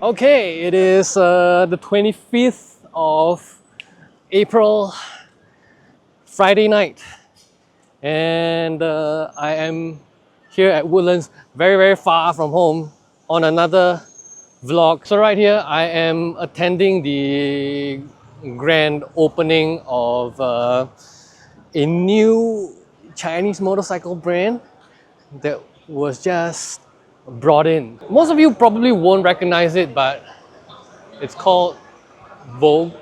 Okay, it is the 25th of April, Friday night, and I am here at Woodlands, very far from home, on another vlog. So right here, I am attending the grand opening of a new Chinese motorcycle brand that was just brought in. Most of you probably won't recognize it, but it's called VOGE.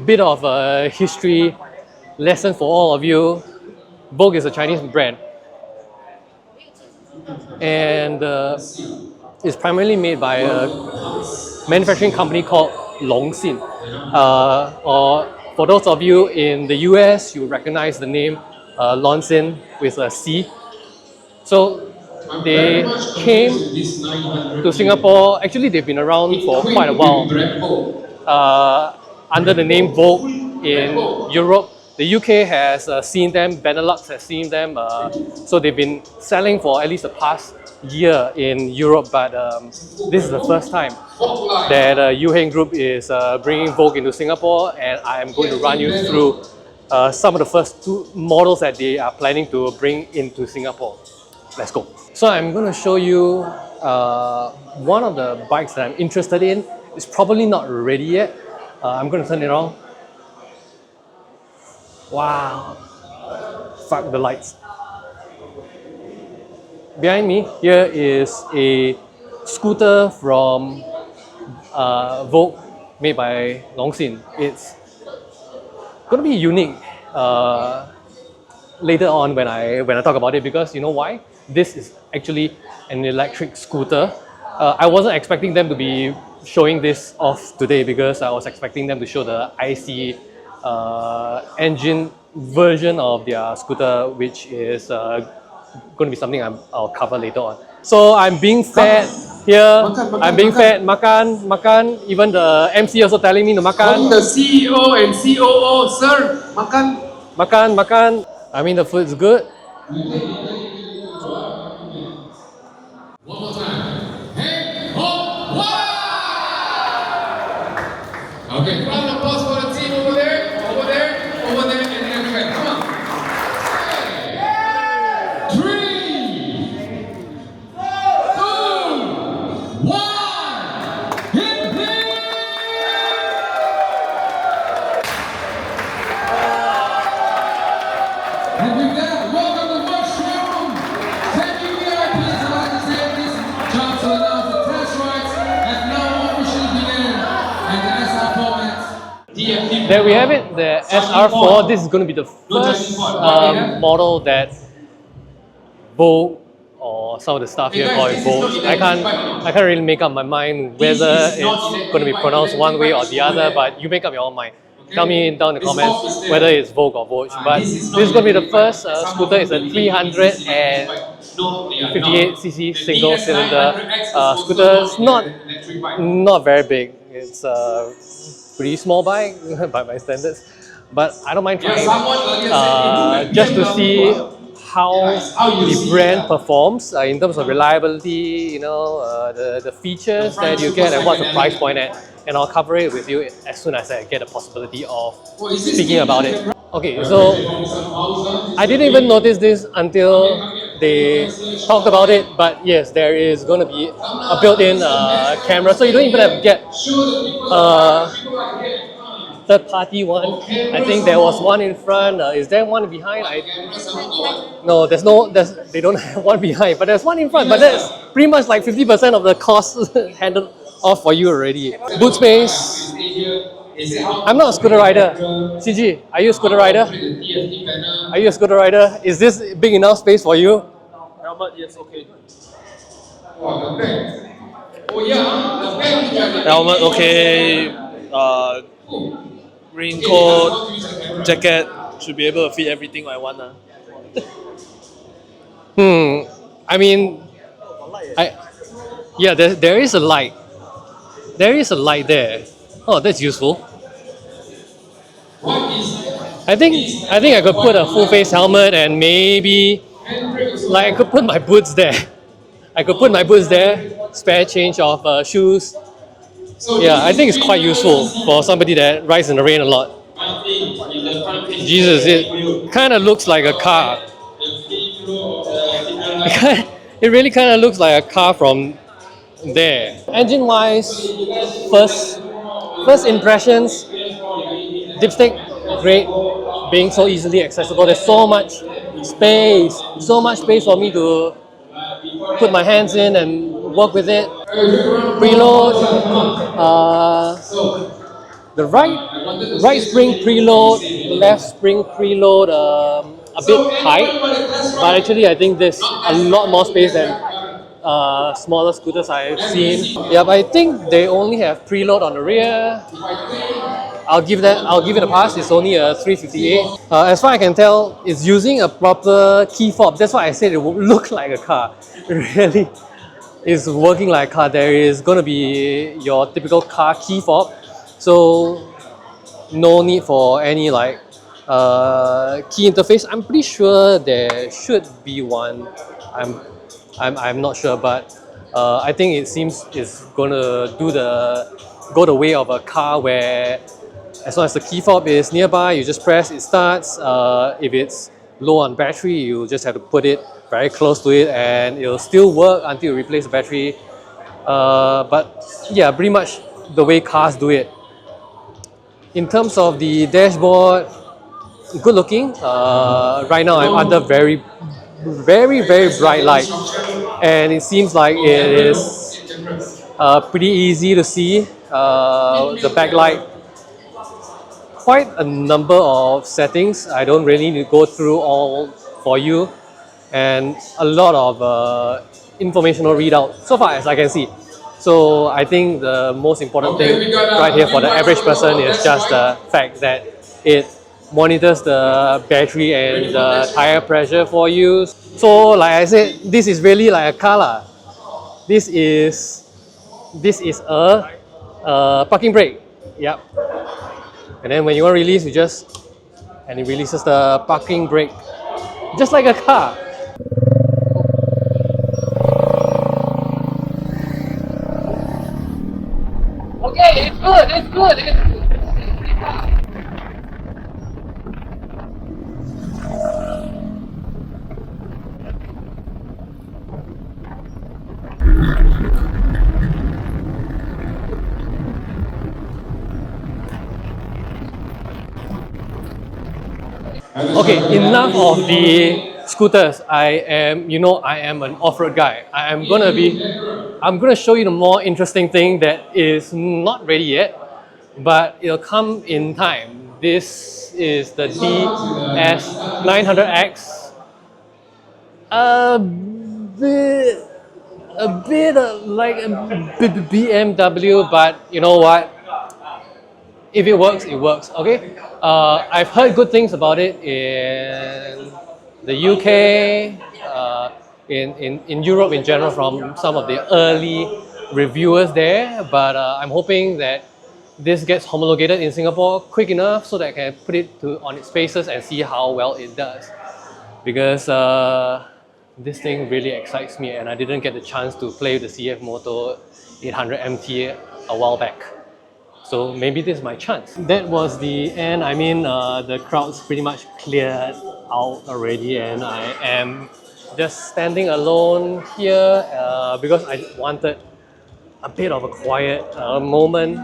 Bit of a history lesson for all of you. VOGE is a Chinese brand, and it's primarily made by a manufacturing company called Longxin. Or for those of you in the US, you recognize the name Longxin with a C. So they came to Singapore. Actually, they've been around for quite a while under the name VOGE in Europe. The UK has seen them, Benelux has seen them, so they've been selling for at least the past year in Europe, but this is the first time that Yokai Group is bringing VOGE into Singapore, and I am going to run you through some of the first two models that they are planning to bring into Singapore. Let's go. So I'm going to show you one of the bikes that I'm interested in. It's probably not ready yet. I'm going to turn it on. Wow. Fuck the lights. Behind me here is a scooter from VOGE made by Longxin. It's going to be unique later on when I talk about it, because you know why? This is actually an electric scooter. I wasn't expecting them to be showing this off today, because I was expecting them to show the IC engine version of their scooter, which is going to be something I'll cover later on. So I'm being fed here. I'm being fed, makan. Even the MC also telling me to makan. From the CEO and COO, sir, makan. I mean, the food's good. One more time. Hey, ho, wow! Okay, round of applause for the team over there, and everywhere. Come on. 3, 2, 1. Hit please! And with that, welcome to VOGE Sherms. Thank you, VIPs. I'd like to say this job to announce the test rides have now officially begun, and the SR4 Max. There we have it, the SR4. This is going to be the first model that VOGE, or some of the stuff here call it VOGE. I can't really make up my mind whether it's going to be pronounced one way or the other, but you make up your own mind. Tell me down in the comments whether it's VOGE or VOGE. But this is going to be the first scooter. It's a 358cc single cylinder scooter. It's not very big. It's a pretty small bike by my standards, but I don't mind trying just to see how the brand performs in terms of reliability, you know, the features that you get and what's the price point at, and I'll cover it with you as soon as I get the possibility of speaking about it. Okay, so I didn't even notice this until they talked about it, but yes, there is going to be a built-in camera, so you don't even have to get third-party one. I think there was one in front. Is there one behind? No, they don't have one behind, but there's one in front. But that's pretty much like 50% of the cost handled off for you already. Boot space. I'm not a scooter rider. CG, are you a scooter rider? Are you a scooter rider? Is this big enough space for you? Helmet, yes, okay. Helmet, okay. Raincoat, jacket, should be able to fit everything I want. I mean, yeah, there is a light. There is a light there. Oh, that's useful. I think I could put a full face helmet, and maybe like I could put my boots there. I could put my boots there, spare change of shoes. Yeah, I think it's quite useful for somebody that rides in the rain a lot. Jesus, it kind of looks like a car. It really kind of looks like a car from there. Engine wise, first first impressions, dipstick, great, being so easily accessible. There's so much space for me to put my hands in and work with it. Preload, the right spring preload, left spring preload, a bit tight, but actually I think there's a lot more space than smaller scooters I've seen. Yeah, but I think they only have preload on the rear. I'll give it a pass. It's only a 358. As far as I can tell, it's using a proper key fob. That's why I said it will look like a car. It really is working like a car. There is gonna be your typical car key fob, so no need for any like key interface. I'm pretty sure there should be one. I'm not sure, but I think it seems it's gonna go the way of a car where as long as the key fob is nearby, you just press, it starts. If it's low on battery, you just have to put it very close to it and it'll still work until you replace the battery. But yeah, pretty much the way cars do it. In terms of the dashboard, good looking. Right now I'm under very bright light, and it seems like it is pretty easy to see. The backlight, quite a number of settings. I don't really need to go through all for you, and a lot of informational readout so far as I can see. So I think the most important thing right here for the average person is just the fact that it monitors the battery and the tire pressure for you. So like I said, this is really like a car lah. This is a parking brake. Yep. And then when you want to release, and it releases the parking brake, just like a car. Okay, it's good. Okay, enough of the scooters. I am an off-road guy. I'm gonna show you the more interesting thing that is not ready yet, but it'll come in time. This is the DS900X. A bit like a BMW, but you know what? If it works, it works. Okay. I've heard good things about it in the UK, in Europe in general from some of the early reviewers there. But I'm hoping that this gets homologated in Singapore quick enough so that I can put it on its paces and see how well it does. Because this thing really excites me, and I didn't get the chance to play with the CF Moto 800 MT a while back. So maybe this is my chance. That was the end. I mean, the crowd's pretty much cleared out already, and I am just standing alone here because I wanted a bit of a quiet moment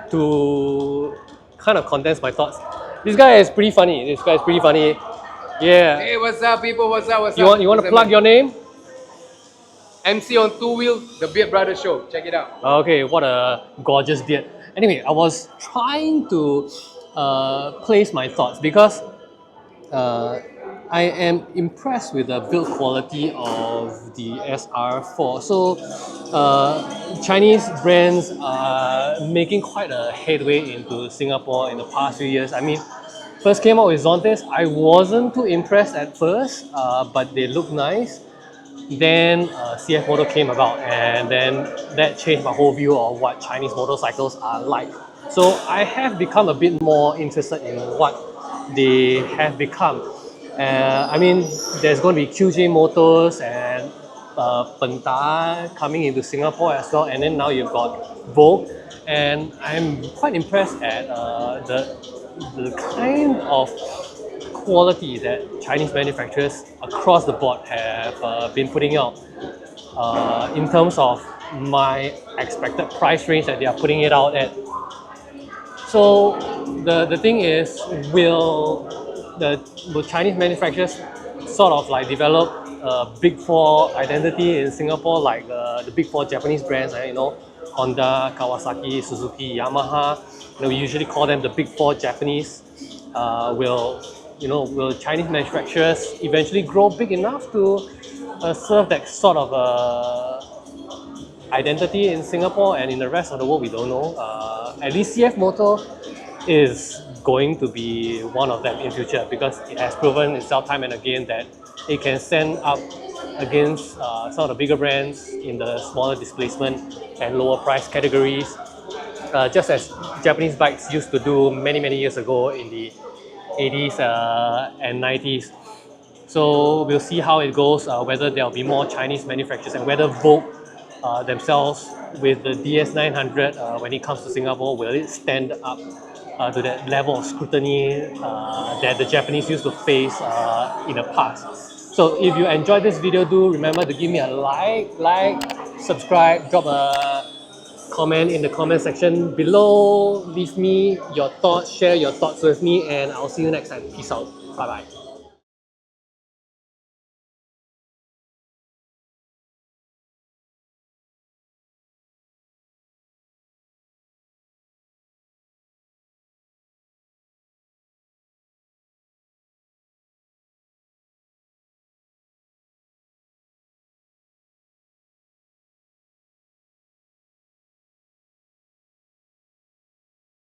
to kind of condense my thoughts. This guy is pretty funny. Yeah. Hey, what's up, people? What's up? You want to plug your name? MC on Two Wheel, the Beard Brothers Show. Check it out. Okay, what a gorgeous beard. Anyway, I was trying to place my thoughts because I am impressed with the build quality of the SR4. So Chinese brands are making quite a headway into Singapore in the past few years. I mean, first came out with Zontes. I wasn't too impressed at first, but they look nice. Then CF Moto came about, and then that changed my whole view of what Chinese motorcycles are like. So I have become a bit more interested in what they have become. I mean, there's going to be QJ Motors and Penta coming into Singapore as well, and then now you've got VOGE, and I'm quite impressed at the kind of quality that Chinese manufacturers across the board have been putting out in terms of my expected price range that they are putting it out at. So the thing is, will Chinese manufacturers sort of like develop a big four identity in Singapore, like the big four Japanese brands, you know, Honda, Kawasaki, Suzuki, Yamaha. You know, we usually call them the big four Japanese. Will Chinese manufacturers eventually grow big enough to serve that sort of identity in Singapore, and in the rest of the world we don't know. At least CF Moto is going to be one of them in future, because it has proven itself time and again that it can stand up against some of the bigger brands in the smaller displacement and lower price categories, just as Japanese bikes used to do many years ago in the 80s and 90s. So we'll see how it goes, whether there'll be more Chinese manufacturers, and whether VOGE themselves with the DS900 when it comes to Singapore, will it stand up to that level of scrutiny that the Japanese used to face in the past. So if you enjoyed this video, do remember to give me a like, subscribe, drop a comment in the comment section below, leave me your thoughts, share your thoughts with me, and I'll see you next time. Peace out. Bye bye.